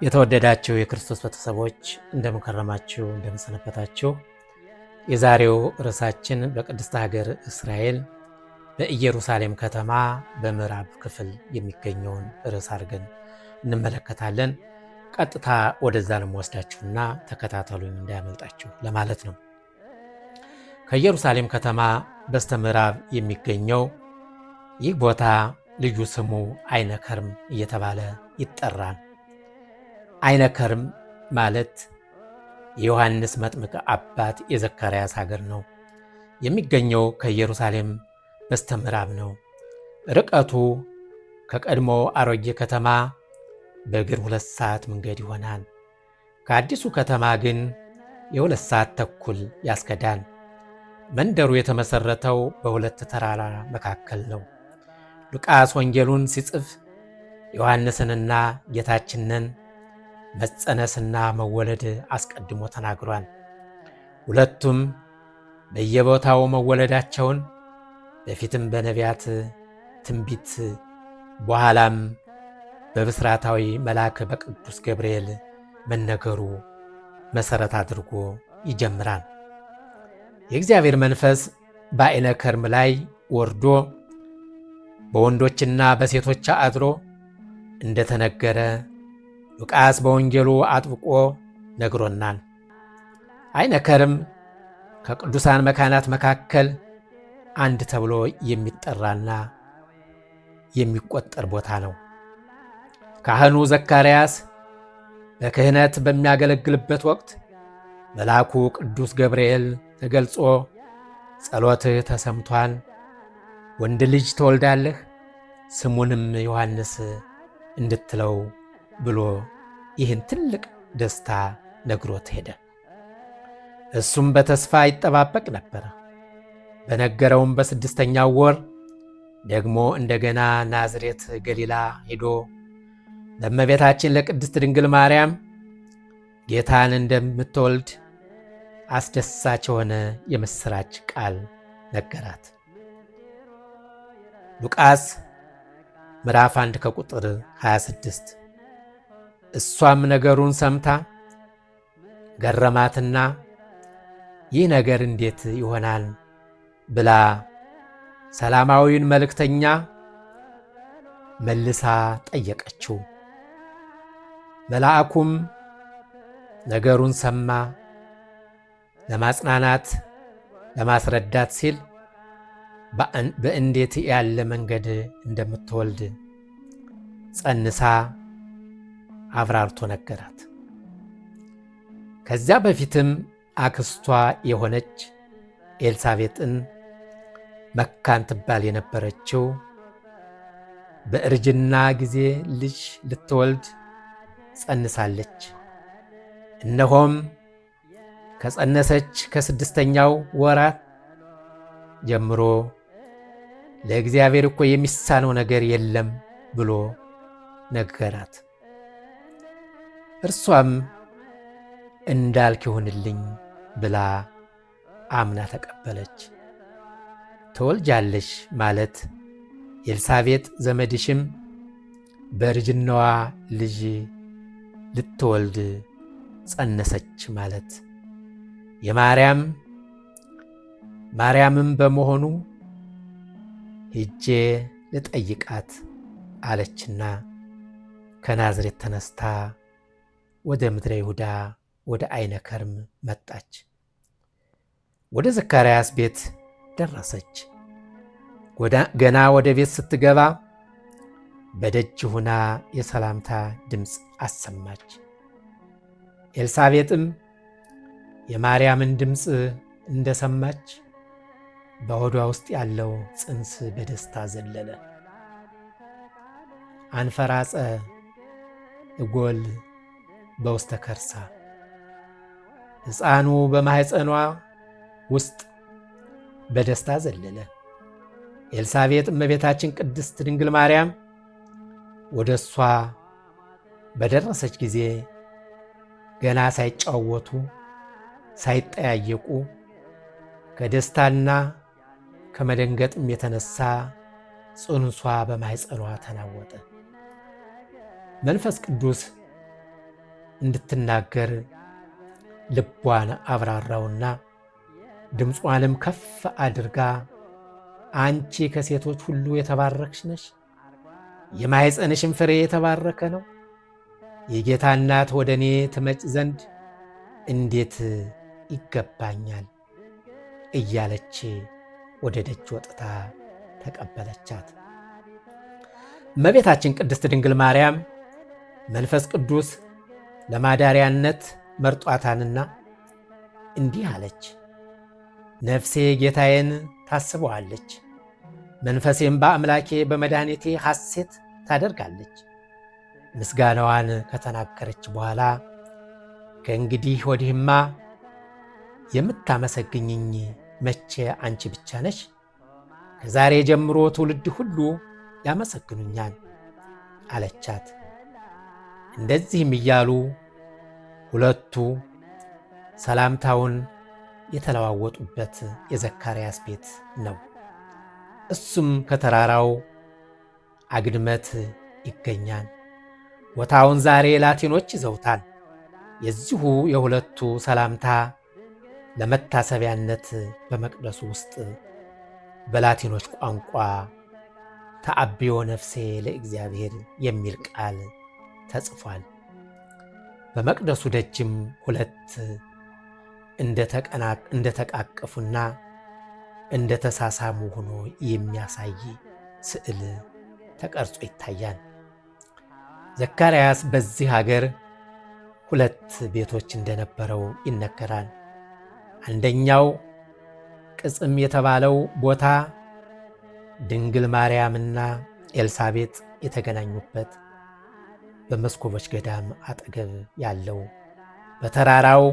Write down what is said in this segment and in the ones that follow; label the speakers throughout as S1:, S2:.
S1: የተወደዳችሁ የክርስቶስ ቤተሰቦች እንደምን ከረማችሁ፣ እንደምን ሰነበታችሁ። የዛሬው ርዕሳችን በቅድስት ሀገር እስራኤል በኢየሩሳሌም ከተማ በምዕራብ ክፍል የሚገኘውን ርዕስ አድርገን እንመለከታለን። ቀጥታ ወደዛ ለመወስዳችሁና ተከታተሉኝ እንዳያመልጣችሁ ለማለት ነው። ከኢየሩሳሌም ከተማ በስተምዕራብ የሚገኘው ይህ ቦታ ልዩ ስሙ አይነ ከርም እየተባለ ይጠራል። አይነ ከርም ማለት የዮሐንስ መጥምቅ አባት የዘካርያስ ሀገር ነው። የሚገኘው ከኢየሩሳሌም በስተምዕራብ ነው። ርቀቱ ከቀድሞ አሮጌ ከተማ በእግር 2 ሰዓት መንገድ ይሆናል። ከአዲሱ ከተማ ግን የ2 ሰዓት ተኩል ያስከዳል። መንደሩ የተመሰረተው በሁለት ተራራ መካከል ነው። ሉቃስ ወንጌሉን ሲጽፍ ዮሐንስንና ጌታችንን መጸነስና መወለድ አስቀድሞ ተናግሯል። ሁለቱም በየቦታው መወለዳቸውን በፊትም በነቢያት ትንቢት በኋላም በብስራታዊ መልአክ በቅዱስ ገብርኤል መነገሩ መሠረት አድርጎ ይጀምራል። የእግዚአብሔር መንፈስ በአይነ ከርም ላይ ወርዶ በወንዶችና በሴቶች አድሮ እንደተነገረ ሉቃስ በወንጌሉ አጥብቆ ነግሮናል። አይነ ከርም ከቅዱሳን መካናት መካከል አንድ ተብሎ የሚጠራና የሚቆጠር ቦታ ነው። ካህኑ ዘካርያስ በክህነት በሚያገለግልበት ወቅት መልአኩ ቅዱስ ገብርኤል ተገልጾ ጸሎትህ ተሰምቷል፣ ወንድ ልጅ ትወልዳለህ፣ ስሙንም ዮሐንስ እንድትለው ብሎ ይህን ትልቅ ደስታ ነግሮት ሄደ። እሱም በተስፋ ይጠባበቅ ነበር። በነገረውም በ6ኛው ወር ደግሞ እንደገና ናዝሬት ገሊላ ሄዶ ለእመቤታችን ለቅድስት ድንግል ማርያም ጌታን እንደምትወልድ አስደሳች የሆነ የምሥራች ቃል ነገራት። ሉቃስ ምዕራፍ 1 ከቁጥር 26። እሷም ነገሩን ሰምታ ገረማትና ይህ ነገር እንዴት ይሆናል ብላ ሰላማዊውን መልእክተኛ መልሳ ጠየቀችው። መልአኩም ነገሩን ሰማ። ለማጽናናት ለማስረዳት ሲል በእንዴት ያለ መንገድ እንደምትወልድ ጸንሳ አብራርቶ ነገራት። ከዚያ በፊትም አክስቷ የሆነች ኤልሳቤጥን መካን ትባል የነበረችው በእርጅና ጊዜ ልጅ ልትወልድ ጸንሳለች። እነሆም ከጸነሰች ከ6ኛው ወራት ጀምሮ ለእግዚአብሔር እኮ የሚሳነው ነገር የለም ብሎ ነገራት። እርሷም እንዳልክ ይሁንልኝ ብላ አምና ተቀበለች። ትወልጃለሽ ማለት ኤልሳቤጥ ዘመድሽም በእርጅናዋ ልጅ ልትወልድ ጸነሰች ማለት ማርያምም በመሆኑ ሄጄ ልጠይቃት አለችና ከናዝሬት ተነስታ ወደ ምድረ ይሁዳ ወደ አይነ ከርም መጣች። ወደ ዘካርያስ ቤት ደረሰች። ገና ወደ ቤት ስትገባ በደጅ ሆና የሰላምታ ድምፅ አሰማች። ኤልሳቤጥም የማርያምን ድምፅ እንደሰማች በሆዷ ውስጥ ያለው ጽንስ በደስታ ዘለለ። አንፈራጸ እጎል በውስተ ከርሳ፣ ሕፃኑ በማኅፀኗ ውስጥ በደስታ ዘለለ። ኤልሳቤጥ እመቤታችን ቅድስት ድንግል ማርያም ወደ እሷ በደረሰች ጊዜ ገና ሳይጫወቱ ሳይጠያየቁ ከደስታና ከመደንገጥም የተነሳ ጽንሷ በማኅፀኗ ተናወጠ። መንፈስ ቅዱስ እንድትናገር ልቧን አብራራውና ድምጿንም ከፍ አድርጋ አንቺ ከሴቶች ሁሉ የተባረክሽ ነሽ፣ የማኅፀንሽም ፍሬ የተባረከ ነው፣ የጌታ እናት ወደ እኔ ትመጭ ዘንድ እንዴት ይገባኛል እያለች ወደ ደጅ ወጥታ ተቀበለቻት። እመቤታችን ቅድስት ድንግል ማርያም መንፈስ ቅዱስ ለማዳሪያነት መርጧታንና እንዲህ አለች፣ ነፍሴ ጌታዬን ታስበዋለች፣ መንፈሴም በአምላኬ በመድኃኒቴ ሐሴት ታደርጋለች። ምስጋናዋን ከተናገረች በኋላ ከእንግዲህ ወዲህማ የምታመሰግኝኝ መቼ አንቺ ብቻ ነሽ? ከዛሬ ጀምሮ ትውልድ ሁሉ ያመሰግኑኛል አለቻት። እንደዚህም እያሉ ሁለቱ ሰላምታውን የተለዋወጡበት የዘካርያስ ቤት ነው። እሱም ከተራራው አግድመት ይገኛል። ቦታውን ዛሬ ላቲኖች ይዘውታል። የዚሁ የሁለቱ ሰላምታ ለመታሰቢያነት በመቅደሱ ውስጥ በላቲኖች ቋንቋ ተአብዮ ነፍሴ ለእግዚአብሔር የሚል ቃል ተጽፏል። በመቅደሱ ደጅም ሁለት እንደተቃቀፉና እንደተሳሳሙ ሆኖ የሚያሳይ ስዕል ተቀርጾ ይታያል። ዘካርያስ በዚህ ሀገር ሁለት ቤቶች እንደነበረው ይነገራል። አንደኛው ቅጽም የተባለው ቦታ ድንግል ማርያምና ኤልሳቤጥ የተገናኙበት በመስኮቦች ገዳም አጠገብ ያለው በተራራው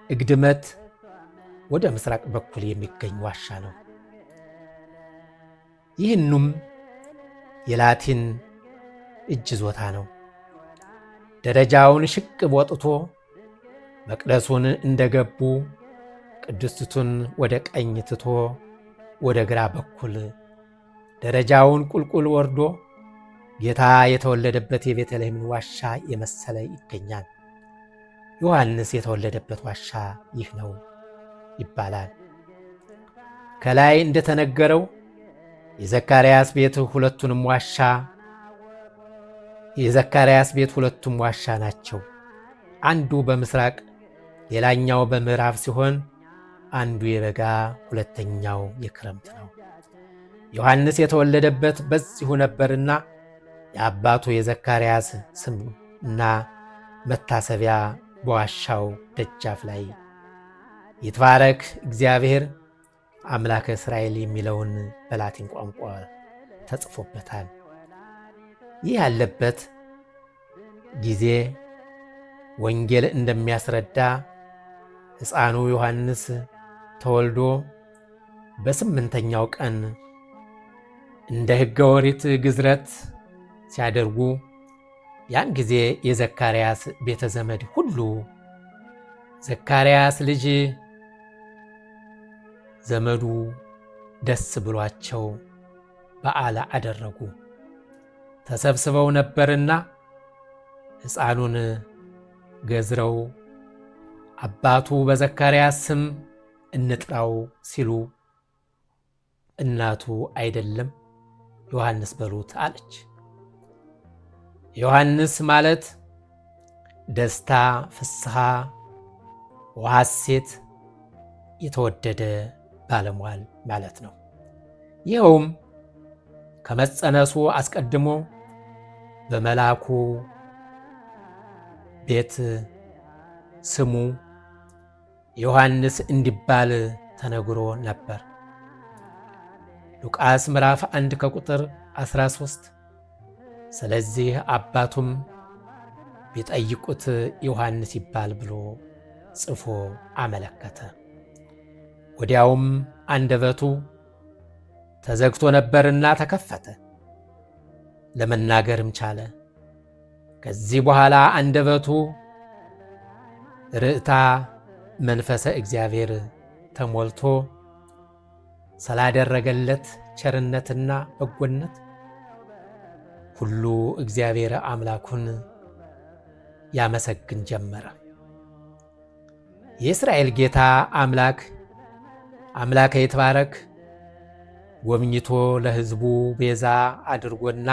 S1: እግድመት ወደ ምስራቅ በኩል የሚገኝ ዋሻ ነው። ይህኑም የላቲን እጅ ዞታ ነው። ደረጃውን ሽቅብ ወጥቶ መቅደሱን እንደገቡ ቅድስቲቱን ወደ ቀኝ ትቶ ወደ ግራ በኩል ደረጃውን ቁልቁል ወርዶ ጌታ የተወለደበት የቤተልሔምን ዋሻ የመሰለ ይገኛል። ዮሐንስ የተወለደበት ዋሻ ይህ ነው ይባላል። ከላይ እንደተነገረው የዘካርያስ ቤት ሁለቱም ዋሻ ናቸው። አንዱ በምስራቅ ሌላኛው በምዕራብ ሲሆን አንዱ የበጋ ሁለተኛው የክረምት ነው። ዮሐንስ የተወለደበት በዚሁ ነበርና የአባቱ የዘካርያስ ስም እና መታሰቢያ በዋሻው ደጃፍ ላይ ይትባረክ እግዚአብሔር አምላከ እስራኤል የሚለውን በላቲን ቋንቋ ተጽፎበታል። ይህ ያለበት ጊዜ ወንጌል እንደሚያስረዳ ሕፃኑ ዮሐንስ ተወልዶ በ8ኛው ቀን እንደ ሕገ ኦሪት ግዝረት ሲያደርጉ ያን ጊዜ የዘካርያስ ቤተ ዘመድ ሁሉ ዘካርያስ ልጅ ዘመዱ ደስ ብሏቸው በዓል አደረጉ። ተሰብስበው ነበርና ሕፃኑን ገዝረው አባቱ በዘካርያስ ስም እንጥራው ሲሉ እናቱ አይደለም ዮሐንስ በሉት አለች። ዮሐንስ ማለት ደስታ፣ ፍስሐ ወሐሴት የተወደደ ባለሟል ማለት ነው። ይኸውም ከመጸነሱ አስቀድሞ በመልአኩ ቤት ስሙ ዮሐንስ እንዲባል ተነግሮ ነበር። ሉቃስ ምዕራፍ 1 ከቁጥር 13 ስለዚህ አባቱም ቢጠይቁት ዮሐንስ ይባል ብሎ ጽፎ አመለከተ። ወዲያውም አንደበቱ ተዘግቶ ነበርና ተከፈተ፣ ለመናገርም ቻለ። ከዚህ በኋላ አንደበቱ ርዕታ መንፈሰ እግዚአብሔር ተሞልቶ ስላደረገለት ቸርነትና በጎነት ሁሉ እግዚአብሔር አምላኩን ያመሰግን ጀመረ። የእስራኤል ጌታ አምላከ ይትባረክ ጎብኝቶ ለሕዝቡ ቤዛ አድርጎና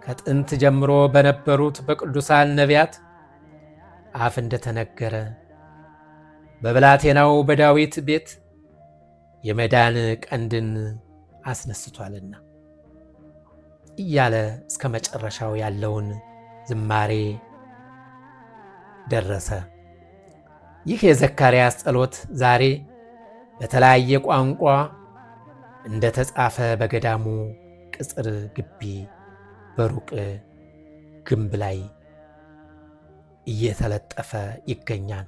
S1: ከጥንት ጀምሮ በነበሩት በቅዱሳን ነቢያት አፍ እንደተነገረ በብላቴናው በዳዊት ቤት የመዳን ቀንድን አስነስቷልና እያለ እስከ መጨረሻው ያለውን ዝማሬ ደረሰ። ይህ የዘካርያስ ጸሎት ዛሬ በተለያየ ቋንቋ እንደተጻፈ በገዳሙ ቅጽር ግቢ በሩቅ ግንብ ላይ እየተለጠፈ ይገኛል።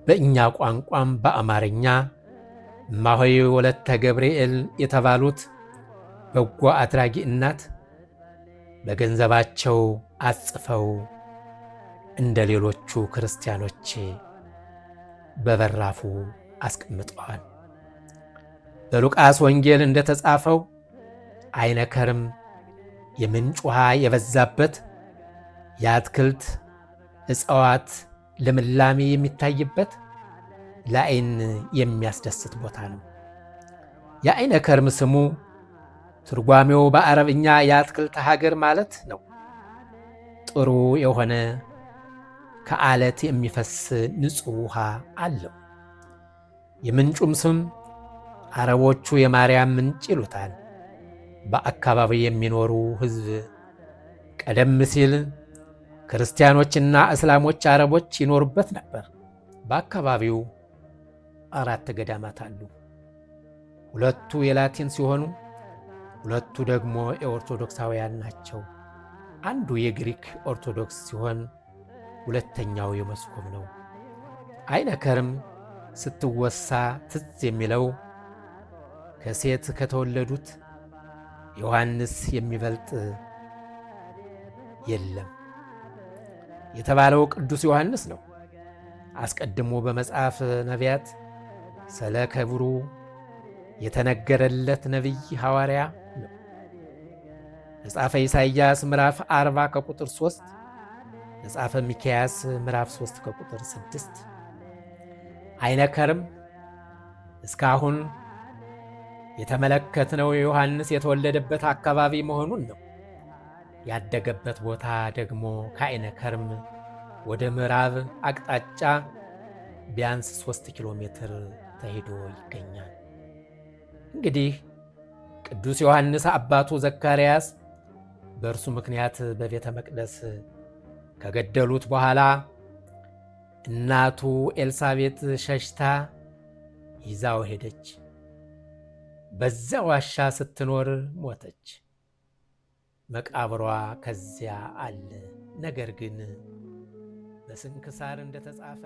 S1: በእኛ ቋንቋም በአማርኛ እማሆይ ወለተ ገብርኤል የተባሉት በጎ አድራጊ እናት በገንዘባቸው አጽፈው እንደ ሌሎቹ ክርስቲያኖች በበራፉ አስቀምጠዋል። በሉቃስ ወንጌል እንደተጻፈው አይነ ከርም የምንጭ ውሃ የበዛበት የአትክልት እጽዋት ልምላሜ የሚታይበት ለዓይን የሚያስደስት ቦታ ነው። የአይነ ከርም ስሙ ትርጓሜው በአረብኛ የአትክልት ሀገር ማለት ነው። ጥሩ የሆነ ከዓለት የሚፈስ ንጹሕ ውሃ አለው። የምንጩም ስም አረቦቹ የማርያም ምንጭ ይሉታል። በአካባቢው የሚኖሩ ሕዝብ ቀደም ሲል ክርስቲያኖችና እስላሞች አረቦች ይኖሩበት ነበር። በአካባቢው 4 ገዳማት አሉ። 2ቱ የላቲን ሲሆኑ 2ቱ ደግሞ የኦርቶዶክሳውያን ናቸው። አንዱ የግሪክ ኦርቶዶክስ ሲሆን 2ኛው የመስኮብ ነው። አይነ ከርም ስትወሳ ትዝ የሚለው ከሴት ከተወለዱት ዮሐንስ የሚበልጥ የለም የተባለው ቅዱስ ዮሐንስ ነው። አስቀድሞ በመጽሐፍ ነቢያት ስለ ክብሩ የተነገረለት ነቢይ ሐዋርያ ነው። መጽሐፈ ኢሳይያስ ምዕራፍ 40 ከቁጥር 3፣ መጽሐፈ ሚክያስ ምዕራፍ 3 ከቁጥር 6። አይነ ከርም እስካሁን የተመለከትነው ዮሐንስ የተወለደበት አካባቢ መሆኑን ነው። ያደገበት ቦታ ደግሞ ከአይነ ከርም ወደ ምዕራብ አቅጣጫ ቢያንስ 3 ኪሎ ሜትር ተሄዶ ይገኛል። እንግዲህ ቅዱስ ዮሐንስ አባቱ ዘካርያስ በእርሱ ምክንያት በቤተ መቅደስ ከገደሉት በኋላ እናቱ ኤልሳቤጥ ሸሽታ ይዛው ሄደች። በዛ ዋሻ ስትኖር ሞተች። መቃብሯ ከዚያ አለ። ነገር ግን በስንክሳር እንደተጻፈ